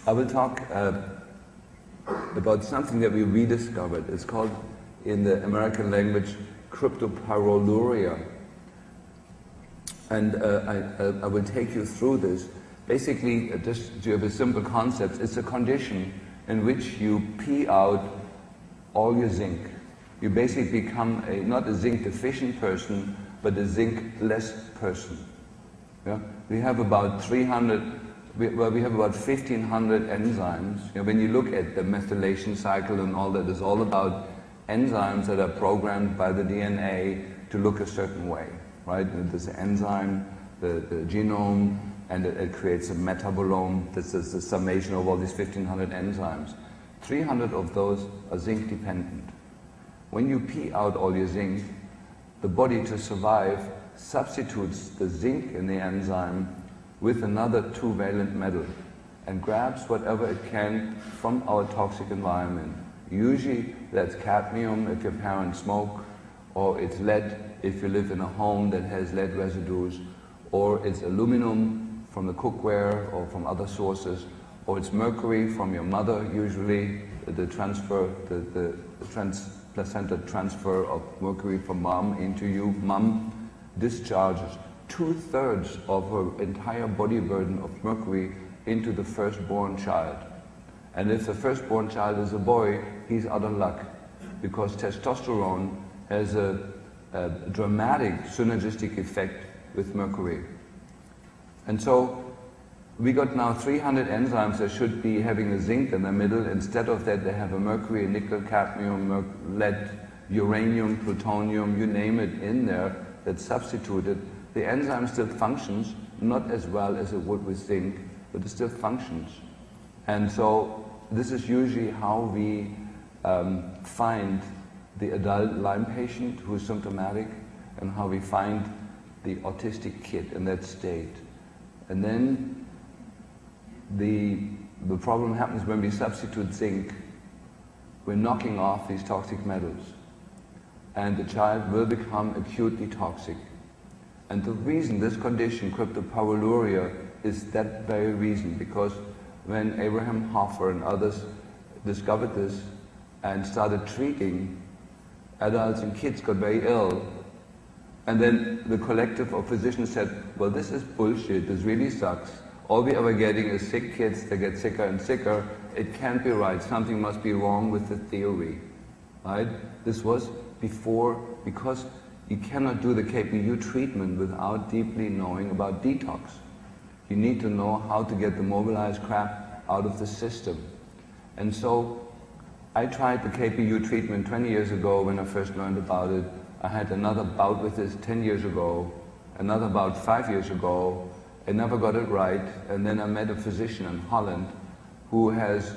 I will talk about something that we rediscovered. It's called, in the American language, cryptopyroluria. And I will take you through this. Basically, just to have a simple concept, it's a condition in which you pee out all your zinc. You basically become not a zinc deficient person, but a zinc-less person. Yeah? We have about 300, we have about 1,500 enzymes. You know, when you look at the methylation cycle and all that, it's all about enzymes that are programmed by the DNA to look a certain way, right? There's an enzyme, the genome, and it creates a metabolome. This is the summation of all these 1,500 enzymes. 300 of those are zinc dependent. When you pee out all your zinc, the body, to survive, substitutes the zinc in the enzyme with another 2-valent metal and grabs whatever it can from our toxic environment. Usually that's cadmium if your parents smoke, or it's lead if you live in a home that has lead residues, or it's aluminum from the cookware or from other sources, or it's mercury from your mother, usually the transplacenta transfer of mercury from mom into you. Mom discharges 2/3 of her entire body burden of mercury into the firstborn child. And if the firstborn child is a boy, he's out of luck, because testosterone has a dramatic synergistic effect with mercury. And so we got now 300 enzymes that should be having a zinc in the middle. Instead of that, they have a mercury, nickel, cadmium, lead, uranium, plutonium, you name it, in there that's substituted. The enzyme still functions, not as well as it would with zinc, but it still functions. And so this is usually how we find the adult Lyme patient who is symptomatic, and how we find the autistic kid in that state. And then the problem happens when we substitute zinc. We're knocking off these toxic metals, and the child will become acutely toxic. And the reason this condition, cryptopyroluria, is that very reason, because when Abraham Hoffer and others discovered this and started treating, adults and kids got very ill. And then the collective of physicians said, well, this is bullshit, this really sucks. All we ever getting is sick kids that get sicker and sicker. It can't be right, something must be wrong with the theory, right? This was before, because you cannot do the KPU treatment without deeply knowing about detox. You need to know how to get the mobilized crap out of the system. And so I tried the KPU treatment 20 years ago when I first learned about it. I had another bout with this 10 years ago, another bout 5 years ago. I never got it right, and then I met a physician in Holland who has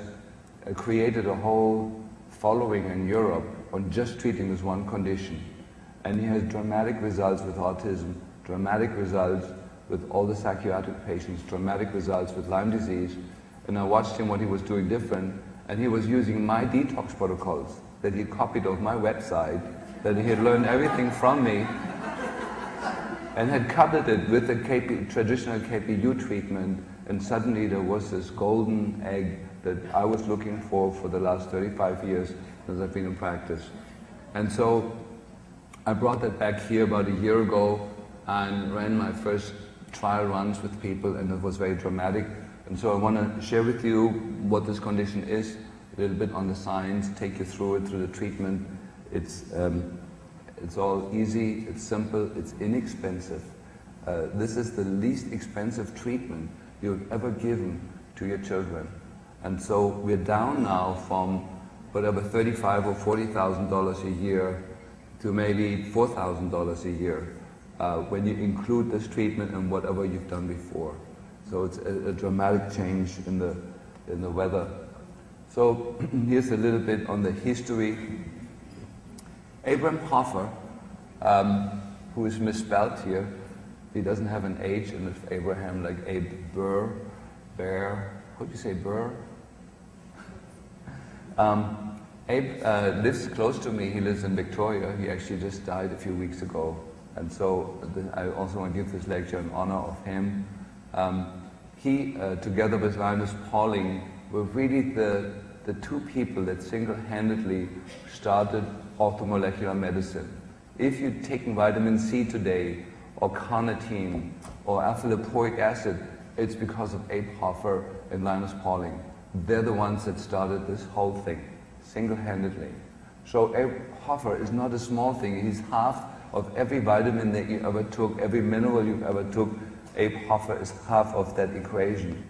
created a whole following in Europe on just treating this one condition. And he has dramatic results with autism, dramatic results with all the psychiatric patients, dramatic results with Lyme disease. And I watched him what he was doing different, and he was using my detox protocols that he copied off my website, that he had learned everything from me, and had coupled it with the traditional KPU treatment, and suddenly there was this golden egg that I was looking for the last 35 years as I've been in practice. And so I brought that back here about a year ago and ran my first trial runs with people, and it was very dramatic. And so I want to share with you what this condition is, a little bit on the science, take you through it, through the treatment. It's all easy, it's simple, it's inexpensive. This is the least expensive treatment you've ever given to your children. And so we're down now from whatever $35,000 or $40,000 a year to maybe $4,000 a year when you include this treatment and whatever you've done before. So it's a dramatic change in the weather. So here's a little bit on the history. Abraham Hoffer, who is misspelled here, he doesn't have an H in Abraham, like Abe Burr, Bear, how do you say Burr? Abe lives close to me, he lives in Victoria, he actually just died a few weeks ago. And so I also want to give this lecture in honor of him. He, together with Linus Pauling, were really the two people that single-handedly started orthomolecular medicine. If you'd taken vitamin C today, or carnitine, or alpha-lipoic acid, it's because of Abe Hoffer and Linus Pauling. They're the ones that started this whole thing, single-handedly. So Abe Hoffer is not a small thing. He's half of every vitamin that you ever took, every mineral you've ever took. Abe Hoffer is half of that equation.